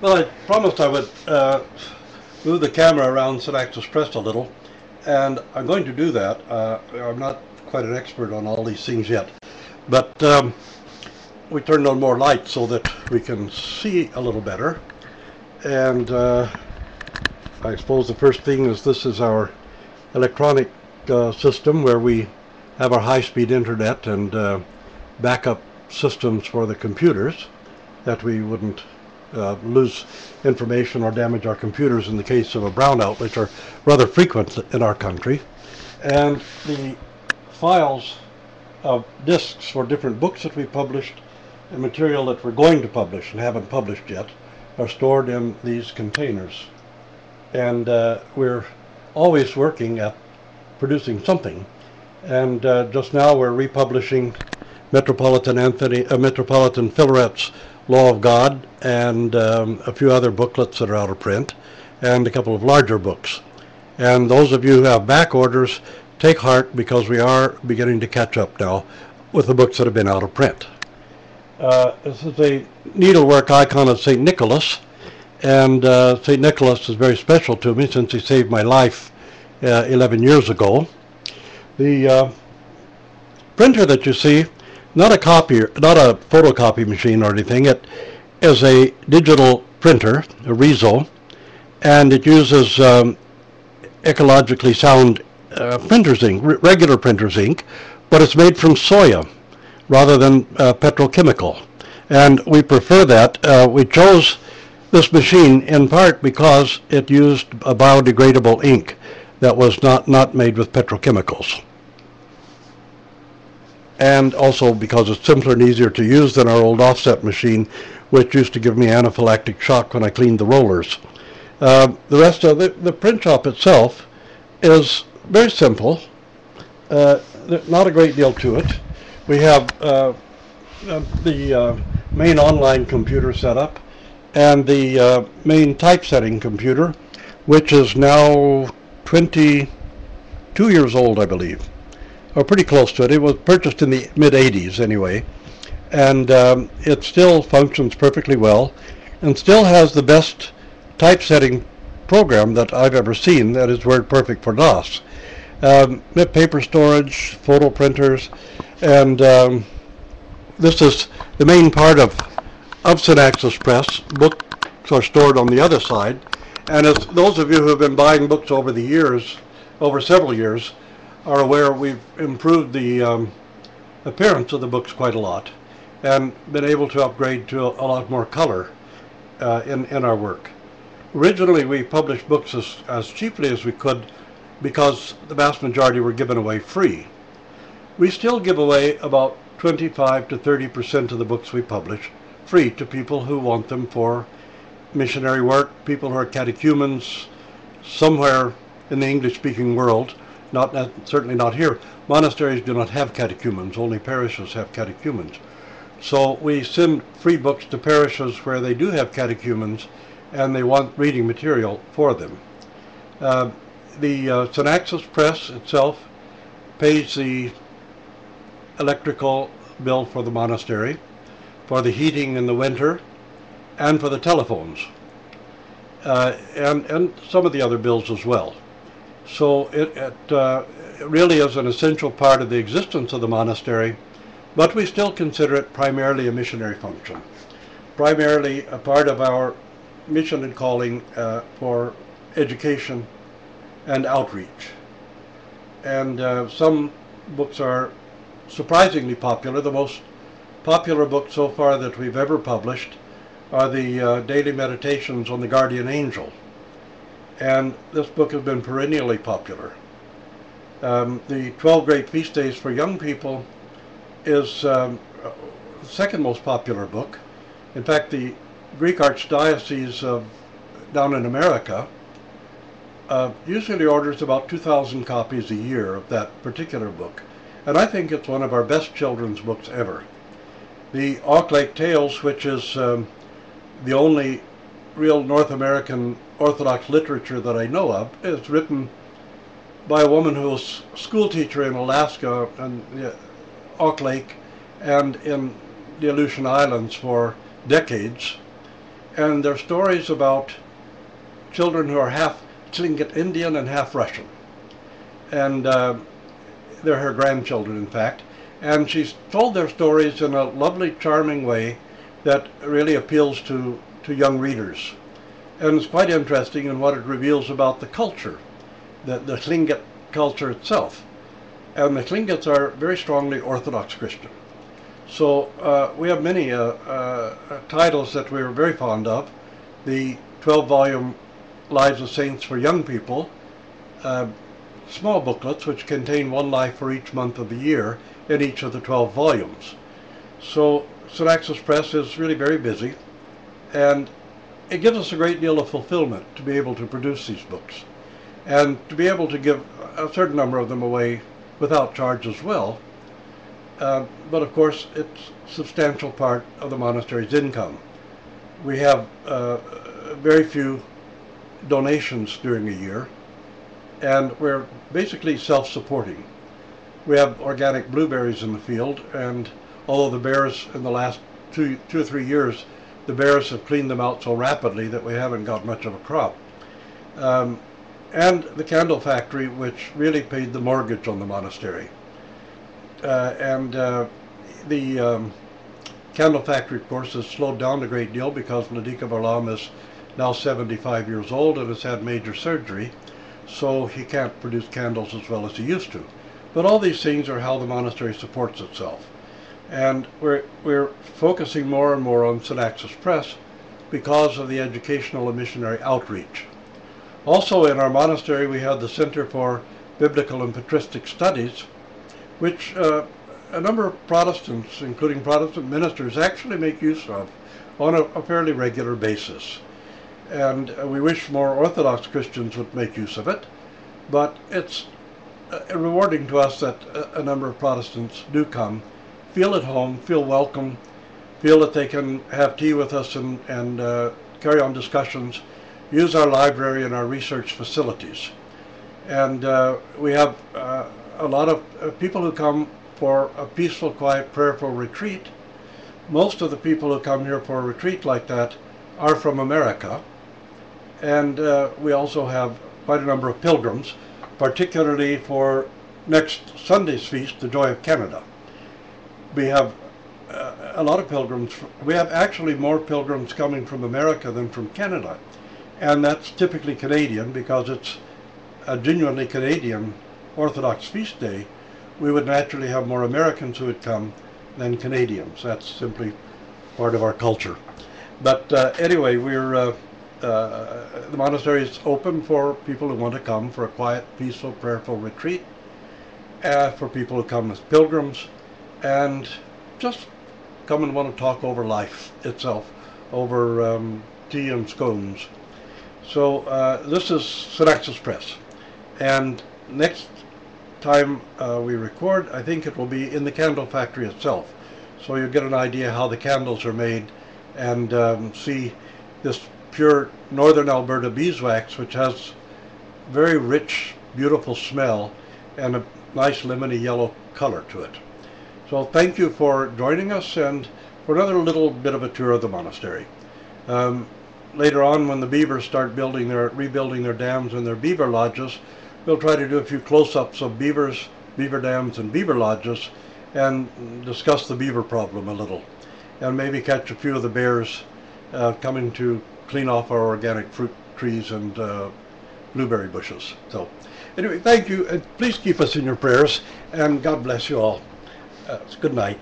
Well, I promised I would move the camera around Synaxis Press a little, and I'm going to do that. I'm not quite an expert on all these things yet, but we turned on more light so that we can see a little better. And I suppose the first thing is this is our electronic system where we have our high-speed internet and backup systems for the computers that we wouldn't lose information or damage our computers in the case of a brownout, which are rather frequent in our country. And the files of discs for different books that we published and material that we're going to publish and haven't published yet are stored in these containers. And we're always working at producing something. And just now we're republishing Metropolitan Filaret's Law of God and a few other booklets that are out of print and a couple of larger books. And those of you who have back orders, take heart, because we are beginning to catch up now with the books that have been out of print. This is a needlework icon of St. Nicholas, and St. Nicholas is very special to me since he saved my life 11 years ago. The printer that you see, not a photocopy machine or anything. It is a digital printer, a Rezo, and it uses ecologically sound printer's ink, regular printer's ink, but it's made from soya rather than petrochemical. And we prefer that. We chose this machine in part because it used a biodegradable ink that was not made with petrochemicals. And also because it's simpler and easier to use than our old offset machine, which used to give me anaphylactic shock when I cleaned the rollers. The rest of the print shop itself is very simple. Not a great deal to it. We have the main online computer setup and the main typesetting computer, which is now 22 years old, I believe, or pretty close to it. It was purchased in the mid-'80s anyway, and it still functions perfectly well and still has the best typesetting program that I've ever seen that is WordPerfect for DOS. Paper storage, photo printers, and this is the main part of Synaxis Press. Books are stored on the other side, and as those of you who have been buying books over the years, over several years, are aware, we've improved the appearance of the books quite a lot and been able to upgrade to a lot more color in our work. Originally we published books as cheaply as we could because the vast majority were given away free. We still give away about 25 to 30% of the books we publish free to people who want them for missionary work, people who are catechumens somewhere in the English-speaking world. Certainly not here. Monasteries do not have catechumens, only parishes have catechumens. So we send free books to parishes where they do have catechumens and they want reading material for them. The Synaxis Press itself pays the electrical bill for the monastery, for the heating in the winter, and for the telephones, and some of the other bills as well. So it really is an essential part of the existence of the monastery, but we still consider it primarily a missionary function, primarily a part of our mission and calling for education and outreach. And some books are surprisingly popular. The most popular book so far that we've ever published are the daily meditations on the guardian angel. And this book has been perennially popular. The 12 Great Feast Days for Young People is the second most popular book. In fact, the Greek Archdiocese down in America usually orders about 2,000 copies a year of that particular book. And I think it's one of our best children's books ever. The Auchlake Tales, which is the only real North American Orthodox literature that I know of, is written by a woman who was a school teacher in Alaska and Auchlake and in the Aleutian Islands for decades. and they're stories about children who are half Tlingit Indian and half Russian. And they're her grandchildren, in fact. And she's told their stories in a lovely, charming way that really appeals to young readers. And it's quite interesting in what it reveals about the culture, the Tlingit culture itself. And the Tlingits are very strongly Orthodox Christian. So we have many titles that we're very fond of. The 12-volume Lives of Saints for Young People, small booklets which contain one life for each month of the year in each of the 12 volumes. So Synaxis Press is really very busy, and it gives us a great deal of fulfillment to be able to produce these books and to be able to give a certain number of them away without charge as well. But of course, it's a substantial part of the monastery's income. We have very few donations during a year, and we're basically self-supporting. We have organic blueberries in the field, and although the bears in the last two or 3 years, the bears have cleaned them out so rapidly that we haven't got much of a crop. And the candle factory, which really paid the mortgage on the monastery. The candle factory, of course, has slowed down a great deal because Ladika Varlam is now 75 years old and has had major surgery, so he can't produce candles as well as he used to. But all these things are how the monastery supports itself. And we're focusing more and more on Synaxis Press because of the educational and missionary outreach. Also in our monastery we have the Center for Biblical and Patristic Studies, which a number of Protestants, including Protestant ministers, actually make use of on a fairly regular basis. And we wish more Orthodox Christians would make use of it, but it's rewarding to us that a number of Protestants do come, feel at home, feel welcome, feel that they can have tea with us and carry on discussions, use our library and our research facilities. And we have a lot of people who come for a peaceful, quiet, prayerful retreat. Most of the people who come here for a retreat like that are from America. And we also have quite a number of pilgrims, particularly for next Sunday's feast, the Joy of Canada. We have a lot of pilgrims. We have actually more pilgrims coming from America than from Canada. And that's typically Canadian because it's a genuinely Canadian Orthodox feast day. We would naturally have more Americans who would come than Canadians. That's simply part of our culture. But anyway, the monastery is open for people who want to come for a quiet, peaceful, prayerful retreat, for people who come as pilgrims, and just come and want to talk over life itself, over tea and scones. So this is Synaxis Press, and next time we record, I think it will be in the candle factory itself, so you'll get an idea how the candles are made and see this pure northern Alberta beeswax, which has very rich, beautiful smell and a nice lemony yellow color to it. So thank you for joining us and for another little bit of a tour of the monastery. Later on, when the beavers start rebuilding their dams and their beaver lodges, we'll try to do a few close-ups of beavers, beaver dams, and beaver lodges and discuss the beaver problem a little, and maybe catch a few of the bears coming to clean off our organic fruit trees and blueberry bushes. So anyway, thank you, and please keep us in your prayers, and God bless you all. Good night.